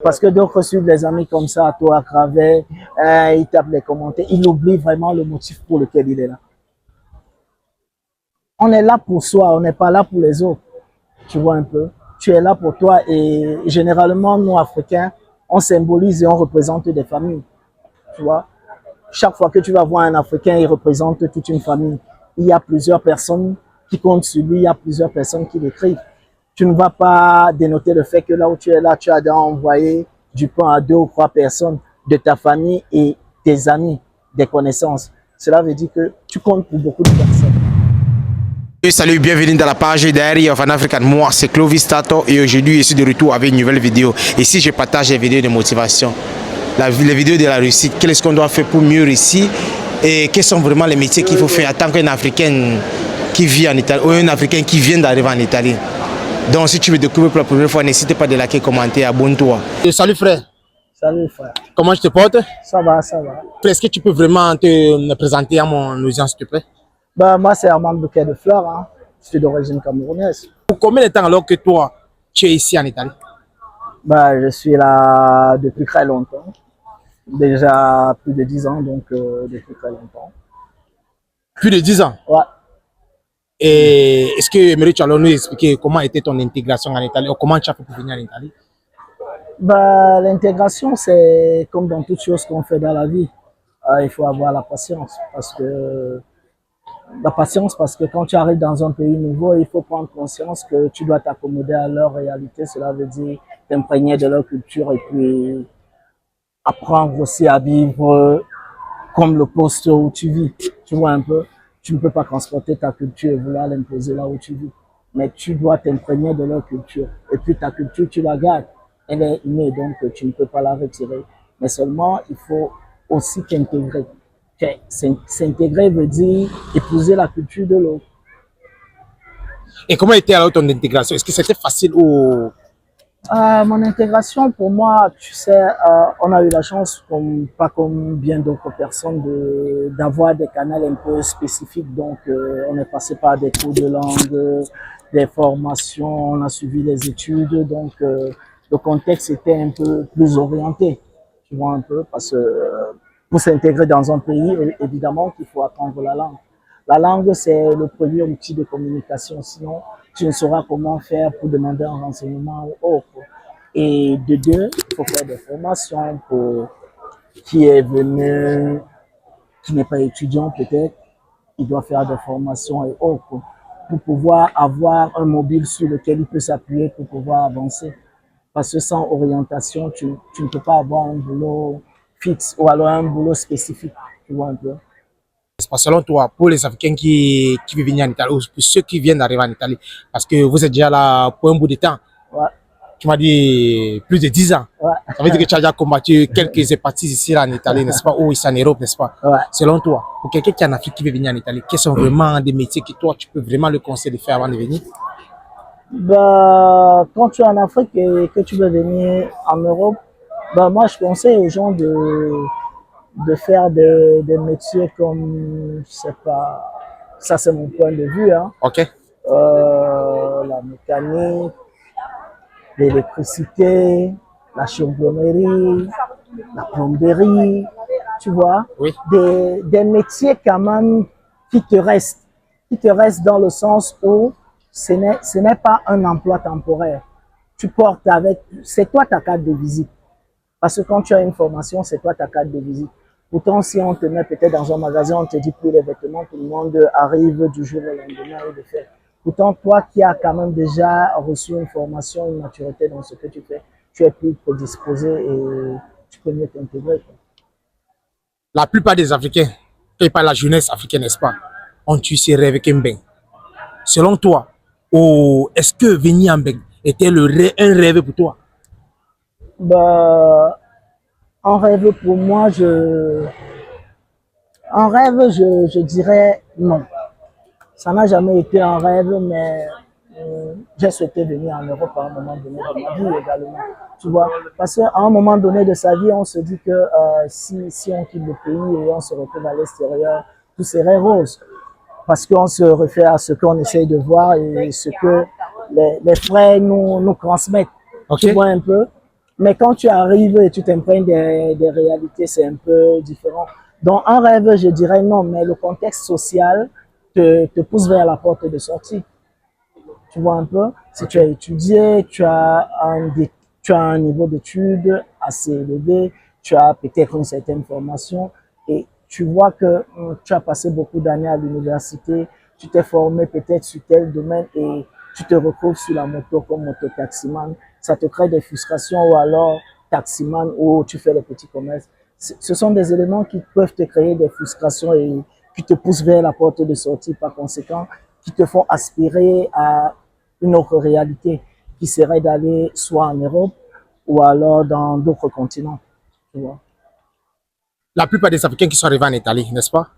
Parce que d'autres suivent des amis comme ça, toi, à travers, ils tapent les commentaires, ils oublient vraiment le motif pour lequel il est là. On est là pour soi, on n'est pas là pour les autres. Tu vois un peu. Tu es là pour toi et généralement, nous, Africains, on symbolise et on représente des familles. Tu vois. Chaque fois que tu vas voir un Africain, il représente toute une famille. Il y a plusieurs personnes qui comptent sur lui, il y a plusieurs personnes qui l'écrivent. Tu ne vas pas dénoter le fait que là où tu es là, tu as envoyé du pain à 2 ou 3 personnes de ta famille et tes amis, des connaissances. Cela veut dire que tu comptes pour beaucoup de personnes. Salut, bienvenue dans la page d'Air of an African. Moi, c'est Clovis Tato et aujourd'hui, je suis de retour avec une nouvelle vidéo. Ici, je partage les vidéos de motivation, les vidéos de la réussite. Qu'est-ce qu'on doit faire pour mieux réussir et quels sont vraiment les métiers qu'il faut faire en tant qu'un Africain qui vit en Italie ou un Africain qui vient d'arriver en Italie. Donc, si tu veux découvrir pour la première fois, n'hésite pas de liker, commenter, abonne-toi. Salut frère. Salut frère. Comment je te porte? Ça va, ça va. Est-ce que tu peux vraiment te présenter à mon audience, s'il te plaît? Ben, moi, c'est Armand Bouquet de Fleurs. Hein. Je suis d'origine camerounaise. Pour combien de temps alors que toi, tu es ici en Italie? Ben, je suis là depuis très longtemps. Déjà plus de 10 ans, donc depuis très longtemps. Plus de 10 ans? Ouais. Et est-ce que tu alors nous expliquer comment était ton intégration en Italie ou comment tu as fait pour venir en Italie? Ben, l'intégration, c'est comme dans toutes choses qu'on fait dans la vie. Il faut avoir la patience parce que quand tu arrives dans un pays nouveau, il faut prendre conscience que tu dois t'accommoder à leur réalité. Cela veut dire t'imprégner de leur culture et puis apprendre aussi à vivre comme le poste où tu vis. Tu vois un peu, tu ne peux pas transporter ta culture et vouloir l'imposer là où tu vis. Mais tu dois t'imprégner de leur culture. Et puis ta culture, tu la gardes. Elle est innée, donc tu ne peux pas la retirer. Mais seulement, il faut aussi t'intégrer. S'intégrer veut dire épouser la culture de l'autre. Et comment était alors ton intégration? Est-ce que c'était facile ou... Mon intégration, pour moi, tu sais, on a eu la chance, pas comme bien d'autres personnes, d'avoir des canaux un peu spécifiques. Donc, on est passé par des cours de langue, des formations, on a suivi les études. Donc, le contexte était un peu plus orienté, tu vois un peu, parce que pour s'intégrer dans un pays, évidemment qu'il faut apprendre la langue. La langue, c'est le premier outil de communication. Sinon, tu ne sauras comment faire pour demander un renseignement ou autre. Et de deux, il faut faire des formations pour qui est venu, qui n'est pas étudiant peut-être, il doit faire des formations et autres pour pouvoir avoir un mobile sur lequel il peut s'appuyer pour pouvoir avancer. Parce que sans orientation, tu ne peux pas avoir un boulot fixe ou alors un boulot spécifique, tu vois un peu. Selon toi, pour les Africains qui vivent venir en Italie, ou pour ceux qui viennent d'arriver en Italie, parce que vous êtes déjà là pour un bout de temps, Ouais. tu m'as dit plus de 10 ans. Ouais. Ça veut dire que tu as déjà combattu quelques hépatites ici là, en Italie, n'est-ce pas, ou ici en Europe, n'est-ce pas? Ouais. Selon toi, pour quelqu'un qui est en Afrique qui veut venir en Italie, quels sont vraiment des métiers que toi, tu peux vraiment le conseiller de faire avant de venir? Bah, quand tu es en Afrique et que tu veux venir en Europe, bah, moi je conseille aux gens de faire des métiers comme, je sais pas, ça c'est mon point de vue, hein. Ok. La mécanique, l'électricité, la charbonnerie, la plomberie, tu vois, Oui. des métiers quand même qui te restent dans le sens où ce n'est pas un emploi temporaire. Tu portes avec, c'est toi ta carte de visite. Parce que quand tu as une formation, c'est toi ta carte de visite. Pourtant, si on te met peut-être dans un magasin, on te dit plus les vêtements, tout le monde arrive du jour au lendemain et de fait. Pourtant, toi qui as quand même déjà reçu une formation, une maturité dans ce que tu fais, tu es plus prédisposé et tu peux mieux t'intégrer. La plupart des Africains, et pas la jeunesse africaine, n'est-ce pas, ont eu ces rêves Kemben. Selon toi, ou est-ce que venir en Beng était un rêve pour toi? Bah, un rêve pour moi, je dirais non. Ça n'a jamais été un rêve, mais j'ai souhaité venir en Europe à un moment donné de ma vie également. Tu vois, parce qu'à un moment donné de sa vie, on se dit que si on quitte le pays et on se retrouve à l'extérieur, tout serait rose. Parce qu'on se réfère à ce qu'on essaye de voir et ce que les frères nous transmettent. Okay. Tu vois un peu. Mais quand tu arrives et tu t'imprègnes des réalités, c'est un peu différent. Donc, un rêve, je dirais non, mais le contexte social te pousse vers la porte de sortie. Tu vois un peu, si tu as étudié, tu as un niveau d'études assez élevé, tu as peut-être une certaine formation et tu vois que tu as passé beaucoup d'années à l'université, tu t'es formé peut-être sur tel domaine et tu te retrouves sur la moto comme mototaximan, ça te crée des frustrations ou alors taximan ou tu fais les petits commerces. Ce sont des éléments qui peuvent te créer des frustrations et qui te poussent vers la porte de sortie par conséquent, qui te font aspirer à une autre réalité qui serait d'aller soit en Europe ou alors dans d'autres continents. Tu vois. La plupart des Africains qui sont arrivés en Italie, n'est-ce pas,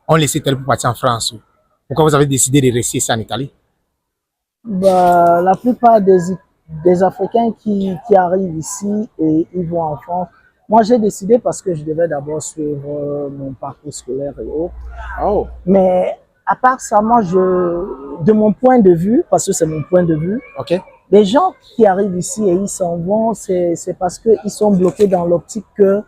ont laissé tel pour partir en France. Pourquoi vous avez décidé de rester ici en Italie? Bah, la plupart des Africains qui arrivent ici et ils vont en France, moi j'ai décidé parce que je devais d'abord suivre mon parcours scolaire et autres. Oh. Mais à part ça, moi, de mon point de vue, parce que c'est mon point de vue, Ok. les gens qui arrivent ici et ils s'en vont, c'est parce qu'ils sont bloqués dans l'optique que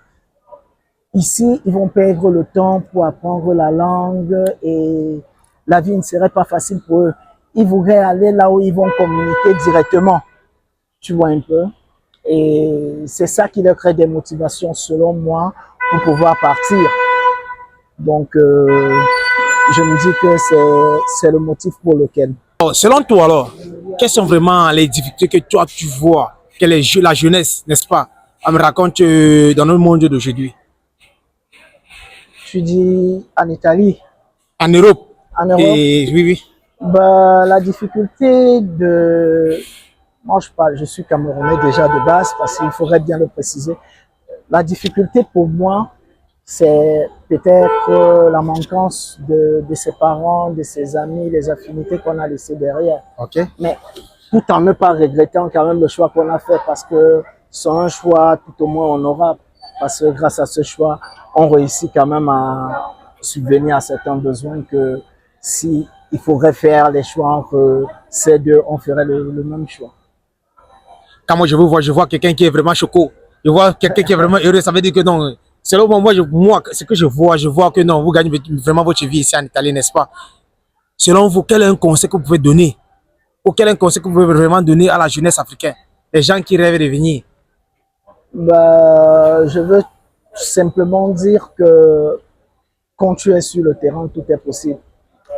ici, ils vont perdre le temps pour apprendre la langue et la vie ne serait pas facile pour eux. Ils voudraient aller là où ils vont communiquer directement, tu vois un peu. Et c'est ça qui leur crée des motivations, selon moi, pour pouvoir partir. Donc, je me dis que c'est le motif pour lequel. Oh, selon toi alors, quelles sont vraiment les difficultés que toi tu vois, que la jeunesse, n'est-ce pas, me raconte dans le monde d'aujourd'hui? Tu dis en Italie, En Europe. en Europe, Et oui, oui. bah, la difficulté de... Moi, je suis Camerounais déjà de base, parce qu'il faudrait bien le préciser. La difficulté pour moi, c'est peut-être la manquance de ses parents, de ses amis, les affinités qu'on a laissées derrière. Ok. Mais tout en ne pas regrettant quand même le choix qu'on a fait, parce que c'est un choix tout au moins honorable. Parce que grâce à ce choix, on réussit quand même à subvenir à certains besoins que si il faudrait faire les choix entre ces deux, on ferait le même choix. Quand moi je vois quelqu'un qui est vraiment choco, je vois quelqu'un qui est vraiment heureux, ça veut dire que non. Selon moi, ce que je vois que non, vous gagnez vraiment votre vie ici en Italie, n'est-ce pas? Selon vous, quel est un conseil que vous pouvez donner? Ou quel est un conseil que vous pouvez vraiment donner à la jeunesse africaine? Les gens qui rêvent de venir. Bah, je veux simplement dire que quand tu es sur le terrain, tout est possible.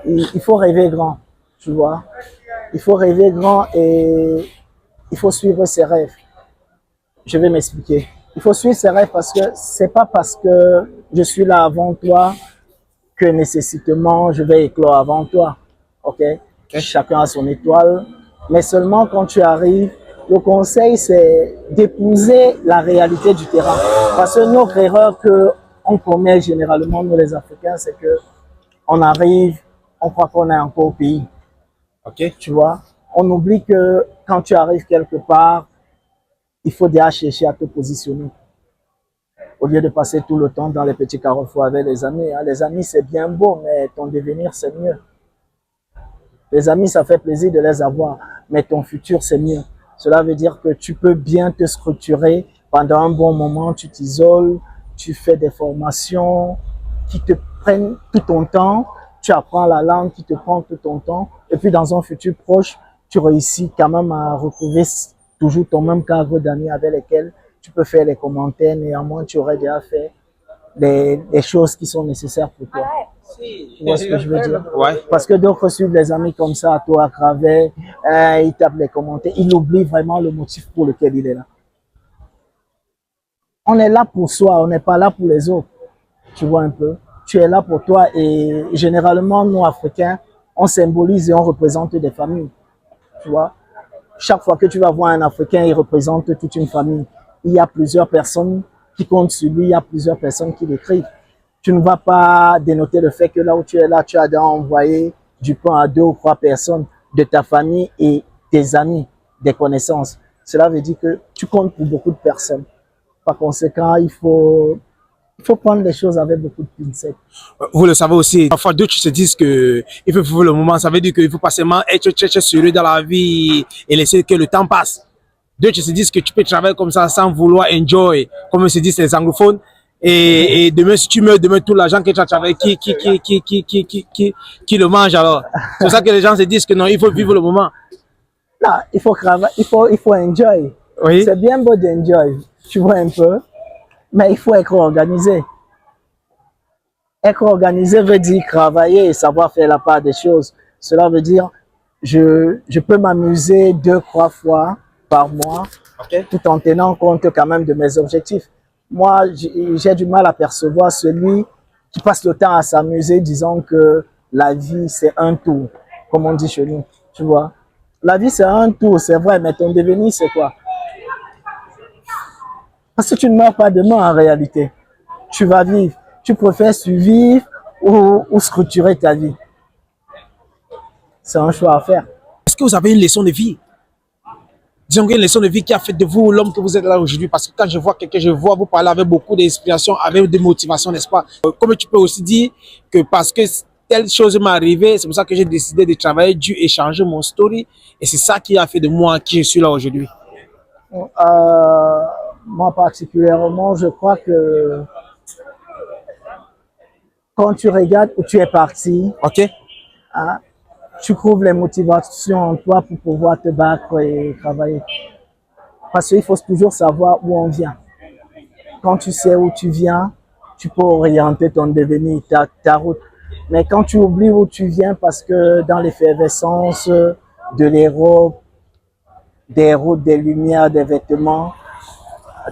Il faut rêver grand, tu vois. Il faut rêver grand et il faut suivre ses rêves. Je vais m'expliquer. Il faut suivre ses rêves parce que c'est pas parce que je suis là avant toi que nécessairement je vais éclore avant toi. Ok? Chacun a son étoile. Mais seulement quand tu arrives, le conseil c'est d'épouser la réalité du terrain. Parce que notre erreur qu'on commet généralement, nous les Africains, c'est que on arrive, on croit qu'on est encore au pays. Ok. Tu vois? On oublie que quand tu arrives quelque part, il faut déjà chercher à te positionner. Au lieu de passer tout le temps dans les petits carrefours avec les amis. Hein. Les amis, c'est bien beau, mais ton devenir, c'est mieux. Les amis, ça fait plaisir de les avoir, mais ton futur, c'est mieux. Cela veut dire que tu peux bien te structurer pendant un bon moment, tu t'isoles, tu fais des formations qui te prennent tout ton temps, tu apprends la langue qui te prend tout ton temps, et puis dans un futur proche, tu réussis quand même à retrouver toujours ton même cadre d'amis avec lesquels tu peux faire les commentaires, néanmoins tu aurais déjà fait les choses qui sont nécessaires pour toi. Tu vois ce que je veux dire? Ouais. Parce que d'autres suivent les amis comme ça, à toi, à travers, ils tapent les commentaires, ils oublient vraiment le motif pour lequel il est là. On est là pour soi, on n'est pas là pour les autres. Tu vois un peu? Tu es là pour toi et généralement, nous, Africains, on symbolise et on représente des familles. Tu vois? Chaque fois que tu vas voir un Africain, il représente toute une famille. Il y a plusieurs personnes qui comptent sur lui, il y a plusieurs personnes qui l'écrivent. Tu ne vas pas dénoter le fait que là où tu es là, tu as envoyé du pain à 2 ou 3 personnes de ta famille et tes amis, des connaissances. Cela veut dire que tu comptes pour beaucoup de personnes. Par conséquent, il faut prendre les choses avec beaucoup de pincettes. Vous le savez aussi, parfois d'autres se disent que il faut vivre le moment, ça veut dire qu'il faut pas seulement être très sérieux dans la vie et laisser que le temps passe. D'autres se disent que tu peux travailler comme ça sans vouloir enjoy, comme se disent les anglophones. Et demain, si tu meurs, demain, tout l'argent que tu as travaillé, qui le mange alors? C'est pour ça que les gens se disent que non, il faut vivre le moment. Non, il faut travailler, il faut enjoy. Oui. C'est bien beau d'enjoy, tu vois un peu, mais il faut être organisé. Être organisé veut dire travailler et savoir faire la part des choses. Cela veut dire, je peux m'amuser 2-3 fois par mois, Okay. tout en tenant compte quand même de mes objectifs. Moi, j'ai du mal à percevoir celui qui passe le temps à s'amuser, disant que la vie, c'est un tour, comme on dit chez nous, tu vois. La vie, c'est un tour, c'est vrai, mais ton devenir, c'est quoi? Parce que tu ne meurs pas demain en réalité. Tu vas vivre. Tu préfères survivre ou structurer ta vie. C'est un choix à faire. Est-ce que vous avez une leçon de vie? Disons une leçon de vie qui a fait de vous l'homme que vous êtes là aujourd'hui. Parce que quand je vois quelqu'un, je vois vous parler avec beaucoup d'inspiration, avec de motivation, n'est-ce pas? Comme tu peux aussi dire que parce que telle chose m'est arrivée, c'est pour ça que j'ai décidé de travailler dur et changer mon story. Et c'est ça qui a fait de moi qui je suis là aujourd'hui. Moi particulièrement, je crois que quand tu regardes où tu es parti, OK? hein, tu trouves les motivations en toi pour pouvoir te battre et travailler. Parce qu'il faut toujours savoir où on vient. Quand tu sais où tu viens, tu peux orienter ton devenir, ta route. Mais quand tu oublies où tu viens parce que dans l'effervescence de l'Europe, des routes, des lumières, des vêtements,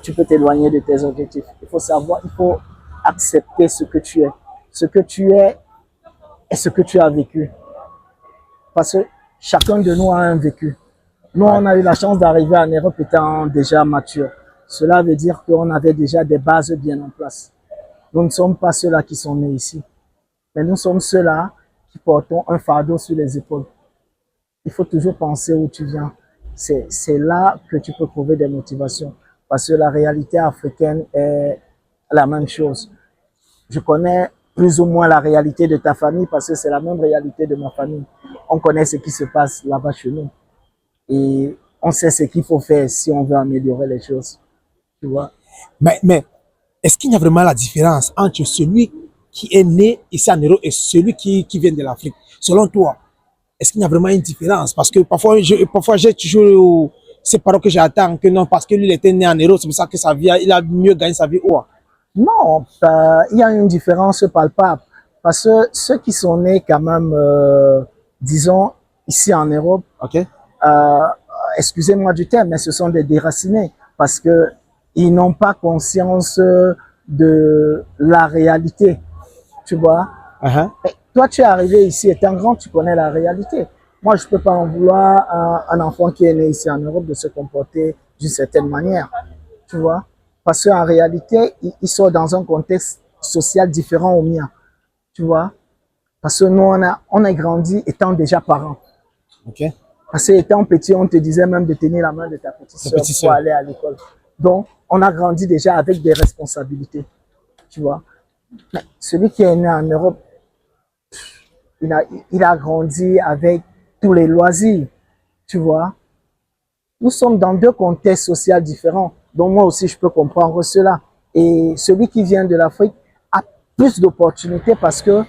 tu peux t'éloigner de tes objectifs. Il faut savoir, il faut accepter ce que tu es. Ce que tu es et ce que tu as vécu. Parce que chacun de nous a un vécu. Nous, on a eu la chance d'arriver en Europe étant déjà mature. Cela veut dire qu'on avait déjà des bases bien en place. Nous ne sommes pas ceux-là qui sont nés ici. Mais nous sommes ceux-là qui portons un fardeau sur les épaules. Il faut toujours penser où tu viens. C'est là que tu peux trouver des motivations. Parce que la réalité africaine est la même chose. Je connais plus ou moins la réalité de ta famille parce que c'est la même réalité de ma famille. On connaît ce qui se passe là-bas chez nous. Et on sait ce qu'il faut faire si on veut améliorer les choses. Tu vois? Mais est-ce qu'il y a vraiment la différence entre celui qui est né ici en Europe et celui qui vient de l'Afrique? Selon toi, est-ce qu'il y a vraiment une différence? Parce que parfois j'ai toujours ces paroles que j'attends que non, parce que lui il était né en Europe, c'est pour ça que sa vie, il a mieux gagné sa vie. Oh. Non, il y a une différence palpable. Parce que ceux qui sont nés quand même, disons, ici en Europe, Okay. Excusez-moi du terme, mais ce sont des déracinés. Parce que ils n'ont pas conscience de la réalité. Tu vois? Et toi, tu es arrivé ici étant grand, tu connais la réalité. Moi, je ne peux pas en vouloir à un enfant qui est né ici en Europe de se comporter d'une certaine manière. Tu vois? Parce qu'en réalité, il sort dans un contexte social différent au mien. Tu vois? Parce que nous, on a grandi étant déjà parents. Okay. Parce que étant petit, on te disait même de tenir la main de ta petite sœur pour aller à l'école. Donc, on a grandi déjà avec des responsabilités. Tu vois? Mais celui qui est né en Europe, il a grandi avec tous les loisirs. Tu vois? Nous sommes dans deux contextes sociaux différents. Donc, moi aussi, je peux comprendre cela. Et celui qui vient de l'Afrique a plus d'opportunités parce que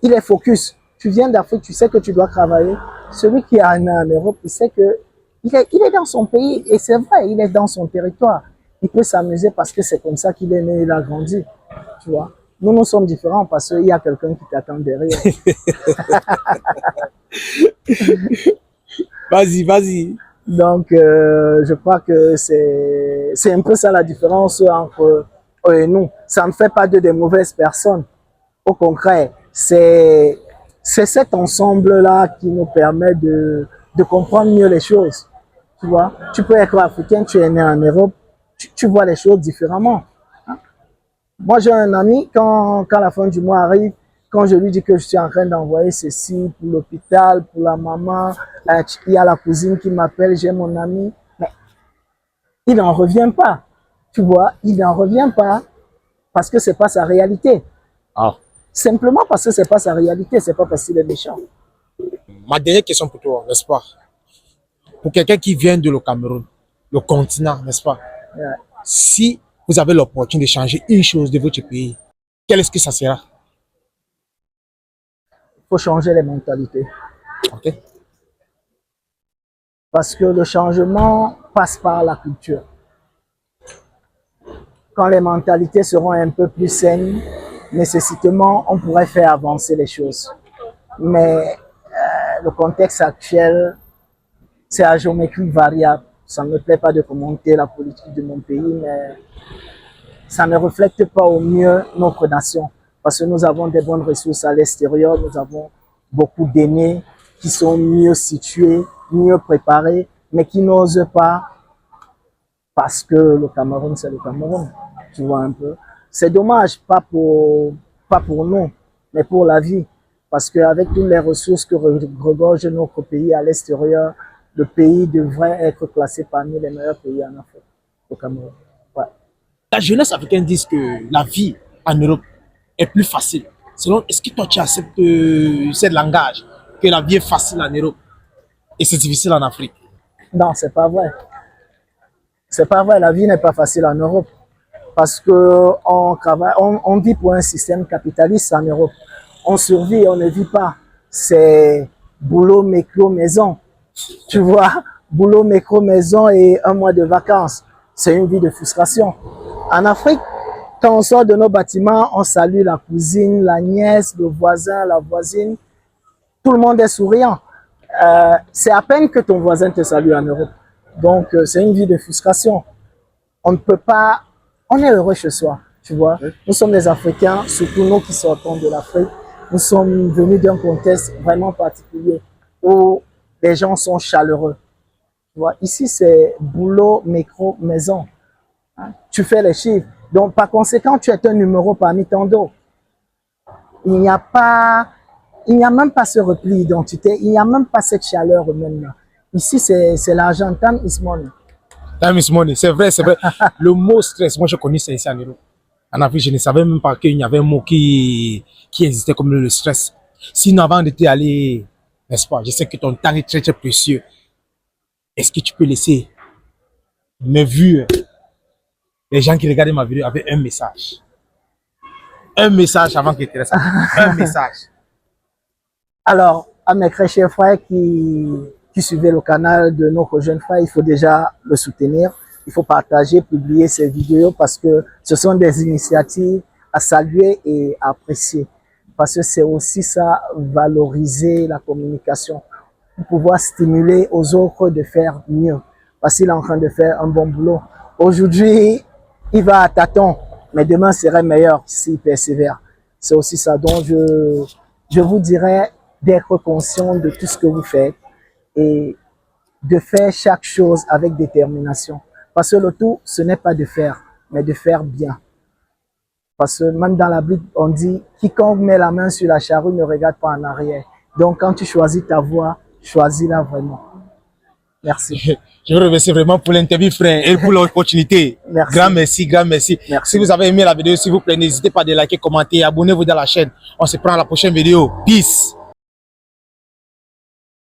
il est focus. Tu viens d'Afrique, tu sais que tu dois travailler. Celui qui est né en Europe, il sait que il est dans son pays et c'est vrai, il est dans son territoire. Il peut s'amuser parce que c'est comme ça qu'il est né, il a grandi. Tu vois? Nous sommes différents parce qu'il y a quelqu'un qui t'attend derrière. Vas-y. Donc, je crois que c'est un peu ça la différence entre eux et nous. Ça ne fait pas de mauvaises personnes. Au contraire, c'est cet ensemble-là qui nous permet de comprendre mieux les choses. Tu vois, tu peux être africain, tu es né en Europe, tu vois les choses différemment. Hein? Moi, j'ai un ami, quand la fin du mois arrive, quand je lui dis que je suis en train d'envoyer ceci pour l'hôpital, pour la maman, il y a la cousine qui m'appelle, j'ai mon ami, mais il n'en revient pas. Tu vois, il n'en revient pas parce que c'est pas sa réalité. Ah. Simplement parce que c'est pas sa réalité, c'est pas parce qu'il est méchant. Ma dernière question pour toi, n'est-ce pas? Pour quelqu'un qui vient de le Cameroun, le continent, n'est-ce pas? Ouais. Si vous avez l'opportunité de changer une chose de votre pays, quelle est-ce que ça sera? Il faut changer les mentalités. Ok. Parce que le changement passe par la culture. Quand les mentalités seront un peu plus saines, nécessairement, on pourrait faire avancer les choses. Mais le contexte actuel, c'est à géométrie variable. Ça ne me plaît pas de commenter la politique de mon pays, mais ça ne reflète pas au mieux notre nation. Parce que nous avons des bonnes ressources à l'extérieur, nous avons beaucoup d'aînés qui sont mieux situés, mieux préparés, mais qui n'osent pas parce que le Cameroun, c'est le Cameroun. Tu vois un peu. C'est dommage, pas pour nous, mais pour la vie. Parce qu'avec toutes les ressources que regorge notre pays à l'extérieur, le pays devrait être classé parmi les meilleurs pays en Afrique, au Cameroun. Ouais. La jeunesse africaine dit que la vie en Europe est plus facile. Selon, est-ce que toi tu acceptes ce langage, que la vie est facile en Europe et c'est difficile en Afrique? Non, c'est pas vrai. C'est pas vrai, la vie n'est pas facile en Europe. Parce que on vit pour un système capitaliste en Europe. On survit, on ne vit pas. C'est boulot, métro, maison. Tu vois, boulot, métro, maison et un mois de vacances. C'est une vie de frustration. En Afrique, quand on sort de nos bâtiments, on salue la cousine, la nièce, le voisin, la voisine. Tout le monde est souriant. C'est à peine que ton voisin te salue en Europe. Donc, c'est une vie de frustration. On ne peut pas... On est heureux chez soi, tu vois. Nous sommes des Africains, surtout nous qui sortons de l'Afrique. Nous sommes venus d'un contexte vraiment particulier où les gens sont chaleureux. Tu vois, ici, c'est boulot, métro, maison. Tu fais les chiffres. Donc, par conséquent, tu es un numéro parmi tant d'autres. Il n'y a même pas ce repli d'identité. Il n'y a même pas cette chaleur humaine-là. Ici, c'est l'argent, time is money. Time is money, c'est vrai, c'est vrai. Le mot stress, moi je connais ça ici en Europe. En Afrique, je ne savais même pas qu'il y avait un mot qui existait comme le stress. Sinon, avant de t'y aller, n'est-ce pas, je sais que ton temps est très très précieux. Est-ce que tu peux laisser mes vues, les gens qui regardent ma vidéo avec un message? Un message avant qu'ils te laissent. Un message. Alors, à mes très chers frères qui suivaient le canal de notre jeune frère, il faut déjà le soutenir. Il faut partager, publier ces vidéos parce que ce sont des initiatives à saluer et à apprécier. Parce que c'est aussi ça, valoriser la communication, pour pouvoir stimuler aux autres de faire mieux. Parce qu'il est en train de faire un bon boulot. Aujourd'hui, il va à tâtons, mais demain serait meilleur s'il persévère. C'est aussi ça. Donc, je vous dirais d'être conscient de tout ce que vous faites et de faire chaque chose avec détermination. Parce que le tout, ce n'est pas de faire, mais de faire bien. Parce que même dans la Bible, on dit, quiconque met la main sur la charrue ne regarde pas en arrière. Donc, quand tu choisis ta voie, choisis-la vraiment. Merci. Je vous remercie vraiment pour l'interview, frère, et pour l'opportunité. Merci. Grand merci, grand merci. Merci. Si vous avez aimé la vidéo, s'il vous plaît, n'hésitez pas à liker, commenter, abonnez-vous dans la chaîne. On se prend à la prochaine vidéo. Peace.